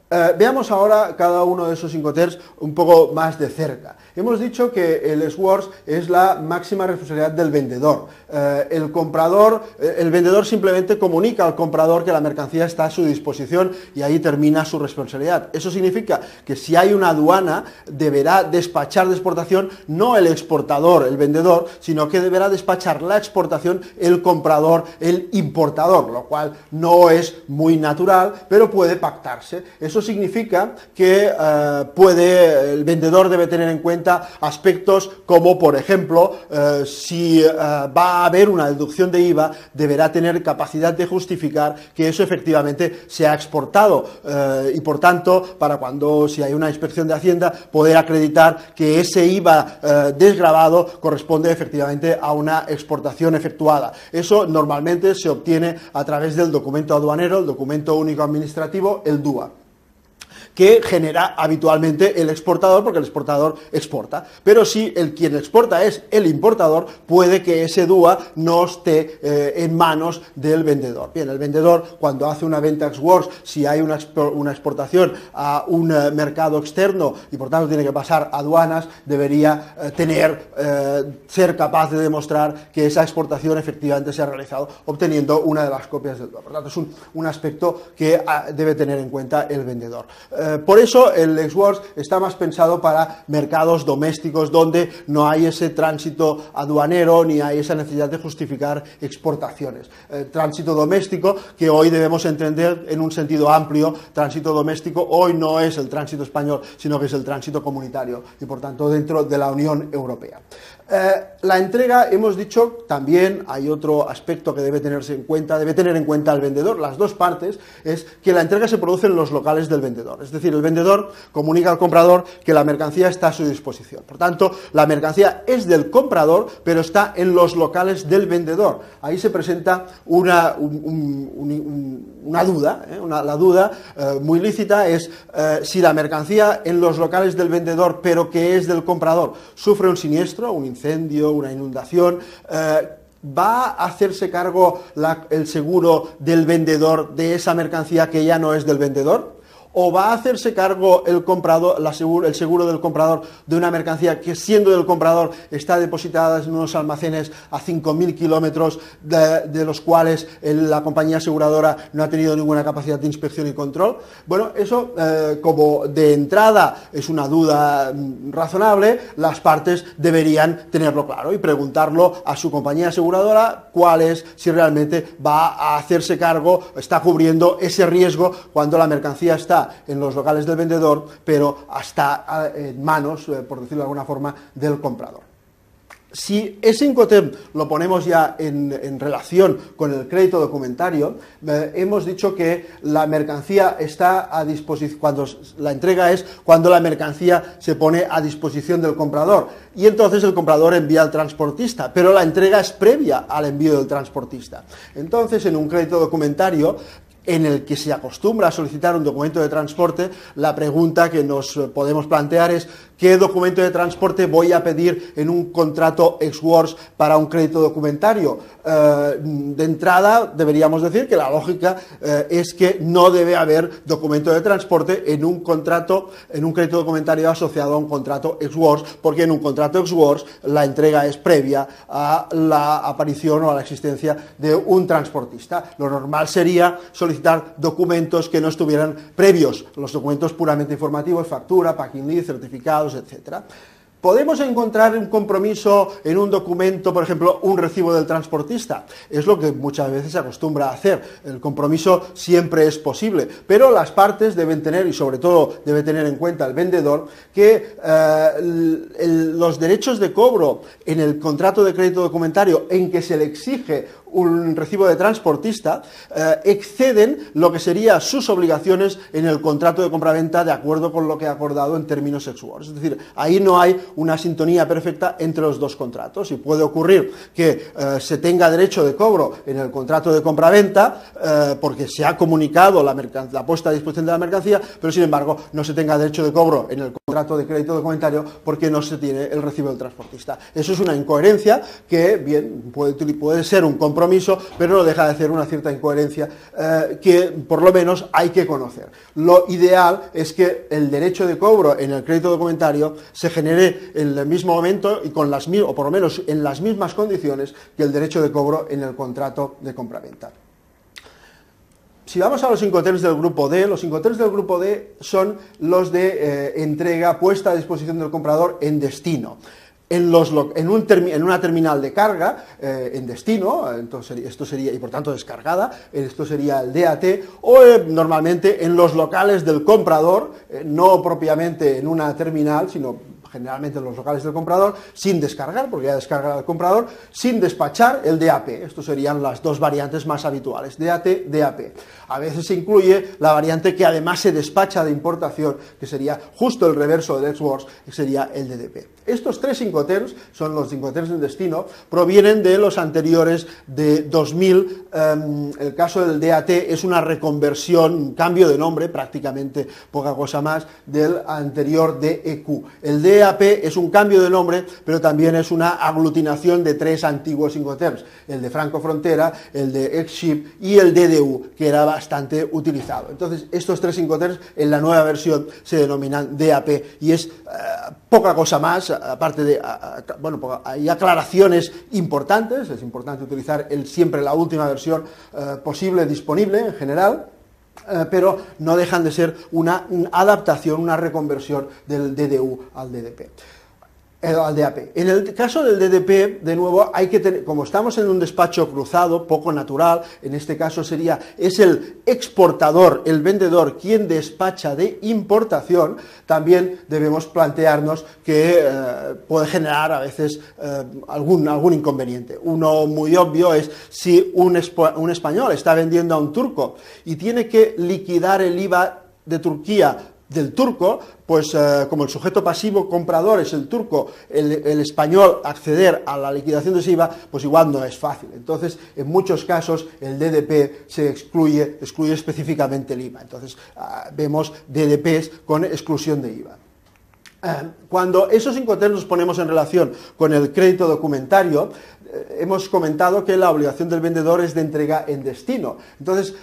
Veamos ahora cada uno de esos Incoterms un poco más de cerca. Hemos dicho que el Schwartz es la máxima responsabilidad del vendedor. El vendedor simplemente comunica al comprador que la mercancía está a su disposición y ahí termina su responsabilidad. Eso significa que si hay una aduana, deberá despachar de exportación no el exportador, el vendedor, sino que deberá despachar la exportación el comprador, el importador, lo cual no es muy natural, pero puede pactarse. Eso significa que el vendedor debe tener en cuenta aspectos como, por ejemplo, si va a haber una deducción de IVA, deberá tener capacidad de justificar que eso efectivamente se ha exportado y, por tanto, para si hay una inspección de Hacienda, poder acreditar que ese IVA desgravado corresponde efectivamente a una exportación efectuada. Eso normalmente se obtiene a través del documento aduanero, el documento único administrativo, el DUA, que genera habitualmente el exportador, porque el exportador exporta. Pero si quien exporta es el importador, puede que ese DUA no esté en manos del vendedor. Bien, el vendedor, cuando hace una venta ex-works, si hay una exportación a un mercado externo y por tanto tiene que pasar aduanas, debería ser capaz de demostrar que esa exportación efectivamente se ha realizado, obteniendo una de las copias del DUA. Por tanto, es un aspecto que debe tener en cuenta el vendedor. Por eso el ex-works está más pensado para mercados domésticos donde no hay ese tránsito aduanero ni hay esa necesidad de justificar exportaciones. Tránsito doméstico, que hoy debemos entender en un sentido amplio, tránsito doméstico hoy no es el tránsito español, sino que es el tránsito comunitario y por tanto dentro de la Unión Europea. La entrega, hemos dicho, también hay otro aspecto que debe tener en cuenta el vendedor, las dos partes, es que la entrega se produce en los locales del vendedor. Es decir, el vendedor comunica al comprador que la mercancía está a su disposición. Por tanto, la mercancía es del comprador, pero está en los locales del vendedor. Ahí se presenta una duda, la duda muy lícita es si la mercancía en los locales del vendedor, pero que es del comprador, sufre un siniestro, un incendio, una inundación, ¿va a hacerse cargo el seguro del vendedor de esa mercancía que ya no es del vendedor? ¿O va a hacerse cargo el seguro del comprador de una mercancía que, siendo del comprador, está depositada en unos almacenes a 5.000 kilómetros, de los cuales la compañía aseguradora no ha tenido ninguna capacidad de inspección y control? Bueno, eso, como de entrada es una duda razonable, las partes deberían tenerlo claro y preguntarlo a su compañía aseguradora si realmente va a hacerse cargo, está cubriendo ese riesgo cuando la mercancía está en los locales del vendedor, pero está en manos, por decirlo de alguna forma, del comprador. Si ese Incoterm lo ponemos ya en relación con el crédito documentario, hemos dicho que la mercancía está a disposición, la entrega es cuando la mercancía se pone a disposición del comprador, y entonces el comprador envía al transportista, pero la entrega es previa al envío del transportista. Entonces, en un crédito documentario, en el que se acostumbra a solicitar un documento de transporte, la pregunta que nos podemos plantear es: ¿qué documento de transporte voy a pedir en un contrato ex-works para un crédito documentario? De entrada, deberíamos decir que la lógica es que no debe haber documento de transporte en un crédito documentario asociado a un contrato ex-works, porque en un contrato ex-works la entrega es previa a la aparición o a la existencia de un transportista. Lo normal sería solicitar documentos que no estuvieran previos, los documentos puramente informativos, factura, packing list, certificados, etcétera. ¿Podemos encontrar un compromiso en un documento, por ejemplo, un recibo del transportista? Es lo que muchas veces se acostumbra a hacer. El compromiso siempre es posible, pero las partes deben tener, y sobre todo debe tener en cuenta el vendedor, que los derechos de cobro en el contrato de crédito documentario en que se le exige un recibo de transportista exceden lo que serían sus obligaciones en el contrato de compraventa de acuerdo con lo que ha acordado en términos ex-works. Es decir, ahí no hay una sintonía perfecta entre los dos contratos y puede ocurrir que se tenga derecho de cobro en el contrato de compraventa porque se ha comunicado la puesta a disposición de la mercancía, pero sin embargo no se tenga derecho de cobro en el contrato de crédito documentario porque no se tiene el recibo del transportista. Eso es una incoherencia que bien puede ser un compromiso compromiso, pero no deja de ser una cierta incoherencia que por lo menos hay que conocer. Lo ideal es que el derecho de cobro en el crédito documentario se genere en el mismo momento y con las o por lo menos en las mismas condiciones que el derecho de cobro en el contrato de compraventa. Si vamos a los Incoterms del grupo D, los Incoterms del grupo D son los de entrega puesta a disposición del comprador en destino. En una terminal de carga en destino, entonces esto sería, y por tanto descargada, esto sería el DAT, o normalmente en los locales del comprador, no propiamente en una terminal, sino generalmente en los locales del comprador, sin descargar, porque ya descarga el comprador, sin despachar el DAP. Estos serían las dos variantes más habituales, DAT, DAP. A veces se incluye la variante que además se despacha de importación, que sería justo el reverso del ex-works, que sería el DDP. Estos tres Incoterms, son los Incoterms en destino, provienen de los anteriores de 2000. El caso del DAT es una reconversión, un cambio de nombre, prácticamente poca cosa más, del anterior DEQ. El DAP es un cambio de nombre, pero también es una aglutinación de tres antiguos Incoterms, el de Franco Frontera, el de Ex-Ship y el DDU, que era bastante utilizado. Entonces, estos tres Incoterms en la nueva versión se denominan DAP y es poca cosa más, aparte de, bueno, hay aclaraciones importantes, es importante utilizar siempre la última versión posible, disponible en general, pero no dejan de ser una adaptación, una reconversión del DDU al DDP. Al DAP. En el caso del DDP, de nuevo, hay que tener, como estamos en un despacho cruzado, poco natural, en este caso es el exportador, el vendedor, quien despacha de importación, también debemos plantearnos que puede generar a veces algún inconveniente. Uno muy obvio es si un español está vendiendo a un turco y tiene que liquidar el IVA de Turquía del turco, pues como el sujeto pasivo comprador es el turco, el español acceder a la liquidación de ese IVA, pues igual no es fácil. Entonces, en muchos casos, el DDP se excluye específicamente el IVA. Entonces, vemos DDPs con exclusión de IVA. Cuando esos Incoterms los ponemos en relación con el crédito documentario, hemos comentado que la obligación del vendedor es de entrega en destino. Entonces,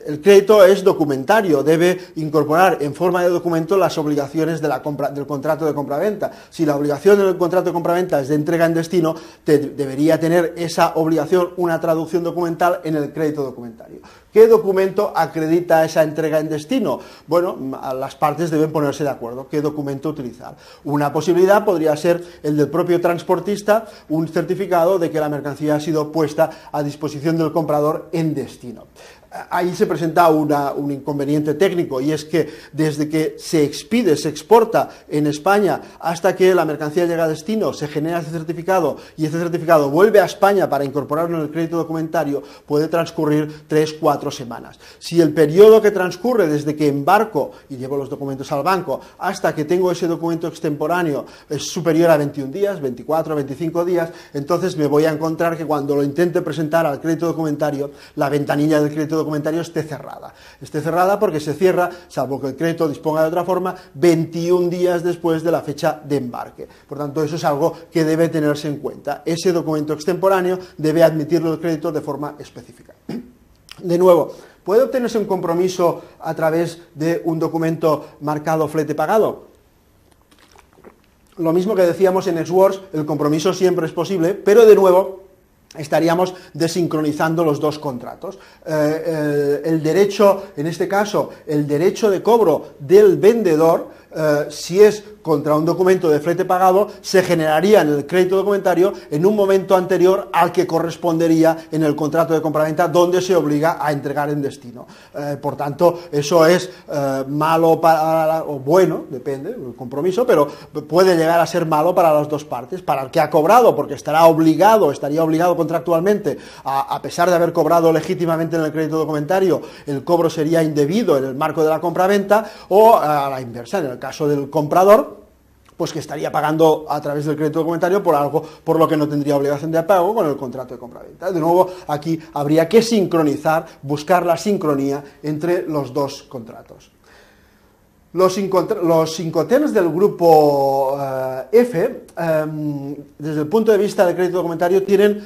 el crédito es documentario, debe incorporar en forma de documento las obligaciones de del contrato de compraventa. Si la obligación del contrato de compraventa es de entrega en destino, debería tener esa obligación una traducción documental en el crédito documentario. ¿Qué documento acredita esa entrega en destino? Bueno, las partes deben ponerse de acuerdo. ¿Qué documento utilizar? Una posibilidad podría ser el del propio transportista, un certificado de que la mercancía ha sido puesta a disposición del comprador en destino. Ahí se presenta un inconveniente técnico, y es que desde que se expide, se exporta en España hasta que la mercancía llega a destino, se genera ese certificado y ese certificado vuelve a España para incorporarlo en el crédito documentario, puede transcurrir 3-4 semanas. Si el periodo que transcurre desde que embarco y llevo los documentos al banco hasta que tengo ese documento extemporáneo es superior a 21 días, 24, 25 días, entonces me voy a encontrar que cuando lo intente presentar al crédito documentario, la ventanilla del crédito documentario esté cerrada. Esté cerrada porque se cierra, salvo que el crédito disponga de otra forma, 21 días después de la fecha de embarque. Por tanto, eso es algo que debe tenerse en cuenta. Ese documento extemporáneo debe admitirlo el crédito de forma específica. De nuevo, ¿puede obtenerse un compromiso a través de un documento marcado flete pagado? Lo mismo que decíamos en ex-works, el compromiso siempre es posible, pero de nuevo estaríamos desincronizando los dos contratos. El derecho, en este caso, el derecho de cobro del vendedor, si es contra un documento de flete pagado, se generaría en el crédito documentario en un momento anterior al que correspondería en el contrato de compraventa, donde se obliga a entregar en destino. Por tanto, eso es malo o bueno, depende del compromiso, pero puede llegar a ser malo para las dos partes. Para el que ha cobrado, porque estaría obligado contractualmente, a pesar de haber cobrado legítimamente en el crédito documentario, el cobro sería indebido en el marco de la compraventa, o a la inversa, en el caso del comprador, pues que estaría pagando a través del crédito documentario por algo por lo que no tendría obligación de pago con el contrato de compraventa. De nuevo, aquí habría que sincronizar, buscar la sincronía entre los dos contratos. Los Incoterms del grupo F, desde el punto de vista del crédito documentario, tienen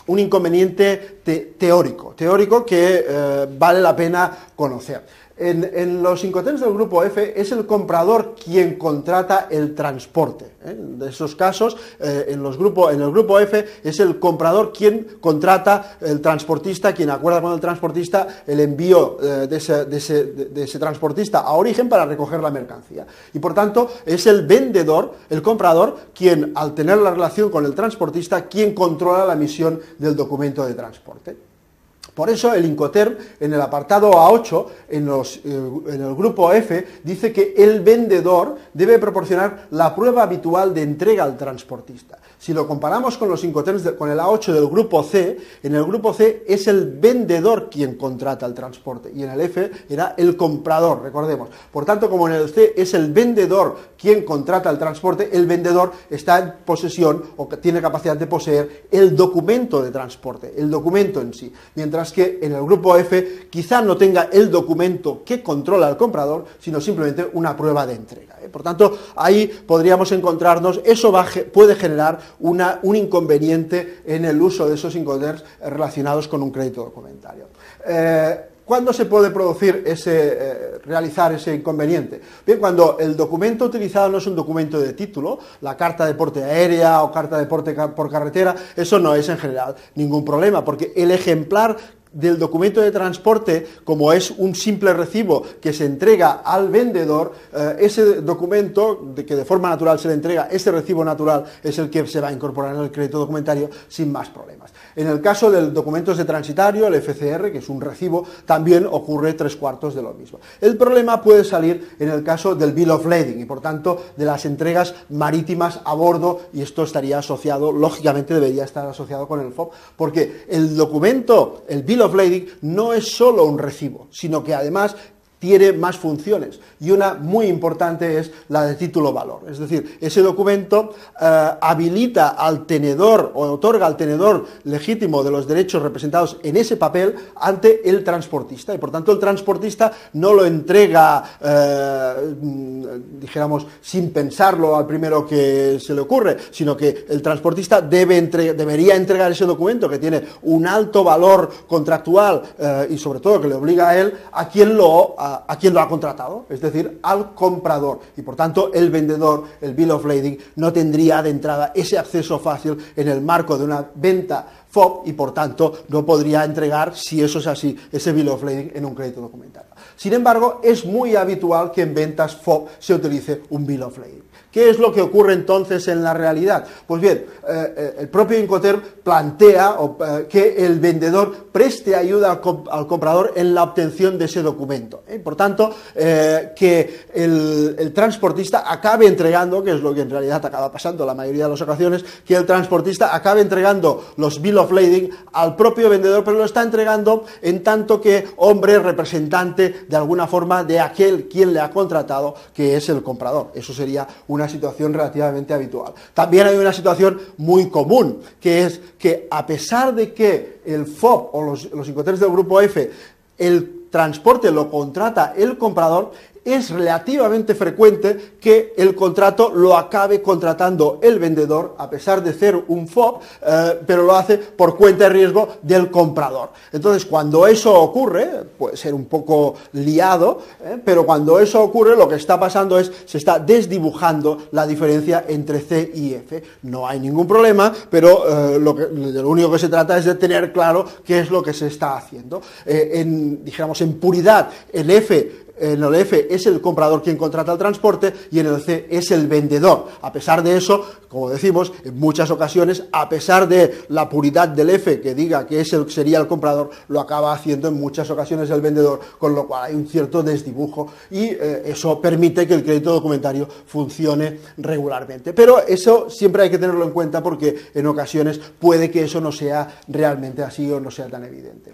un inconveniente teórico que vale la pena conocer. En los Incoterms del grupo F es el comprador quien contrata el transporte. En esos casos, en el grupo F es el comprador quien contrata el transportista, quien acuerda con el transportista el envío de ese transportista a origen para recoger la mercancía. Y por tanto es el vendedor, el comprador, quien al tener la relación con el transportista, quien controla la emisión del documento de transporte. Por eso el Incoterm, en el apartado A8, en el grupo F, dice que el vendedor debe proporcionar la prueba habitual de entrega al transportista. Si lo comparamos con los Incoterms con el A8 del grupo C, en el grupo C es el vendedor quien contrata el transporte y en el F era el comprador, recordemos. Por tanto, como en el C es el vendedor quien contrata el transporte, el vendedor está en posesión o tiene capacidad de poseer el documento de transporte, el documento en sí. Mientras que en el grupo F quizá no tenga el documento que controla al comprador, sino simplemente una prueba de entrega. Por tanto, ahí podríamos encontrarnos, eso puede generar un inconveniente en el uso de esos Incoterms relacionados con un crédito documentario. ¿Cuándo se puede realizar ese inconveniente? Bien, cuando el documento utilizado no es un documento de título, la carta de porte aérea o carta de porte por carretera, eso no es en general ningún problema, porque el ejemplar del documento de transporte, como es un simple recibo que se entrega al vendedor, ese documento que de forma natural se le entrega, ese recibo natural es el que se va a incorporar en el crédito documentario sin más problemas. En el caso de documentos de transitario, el FCR, que es un recibo, también ocurre 3/4 de lo mismo. El problema puede salir en el caso del Bill of Lading y por tanto de las entregas marítimas a bordo, y esto estaría asociado, lógicamente debería estar asociado con el FOB, porque el documento, el Bill of Lading, no es solo un recibo, sino que además tiene más funciones, y una muy importante es la de título valor, es decir, ese documento habilita al tenedor o otorga al tenedor legítimo de los derechos representados en ese papel ante el transportista, y por tanto el transportista no lo entrega, dijéramos, sin pensarlo al primero que se le ocurre, sino que el transportista debería entregar ese documento que tiene un alto valor contractual y sobre todo que le obliga a él, a quien lo ha contratado, es decir, al comprador, y por tanto el vendedor, el Bill of Lading, no tendría de entrada ese acceso fácil en el marco de una venta FOB y por tanto no podría entregar, si eso es así, ese Bill of Lading en un crédito documentario. Sin embargo, es muy habitual que en ventas FOB se utilice un Bill of Lading. ¿Qué es lo que ocurre entonces en la realidad? Pues bien, el propio Incoterm plantea que el vendedor preste ayuda al comprador en la obtención de ese documento. Por tanto, que el transportista acabe entregando, que es lo que en realidad acaba pasando la mayoría de las ocasiones, que el transportista acabe entregando los Bill of Lading al propio vendedor, pero lo está entregando en tanto que hombre representante de alguna forma de aquel quien le ha contratado, que es el comprador. Eso sería una situación relativamente habitual. También hay una situación muy común, que es que a pesar de que el FOB o los Incoterms del grupo F, el transporte lo contrata el comprador, es relativamente frecuente que el contrato lo acabe contratando el vendedor, a pesar de ser un FOB, pero lo hace por cuenta de riesgo del comprador. Entonces, cuando eso ocurre, puede ser un poco liado, pero cuando eso ocurre, lo que está pasando es, se está desdibujando la diferencia entre C y F. No hay ningún problema, pero lo único que se trata es de tener claro qué es lo que se está haciendo. Dijéramos, en puridad, en el F es el comprador quien contrata el transporte y en el C es el vendedor. A pesar de eso, como decimos, en muchas ocasiones, a pesar de la puridad del F que diga que sería el comprador, lo acaba haciendo en muchas ocasiones el vendedor, con lo cual hay un cierto desdibujo y eso permite que el crédito documentario funcione regularmente. Pero eso siempre hay que tenerlo en cuenta porque en ocasiones puede que eso no sea realmente así o no sea tan evidente.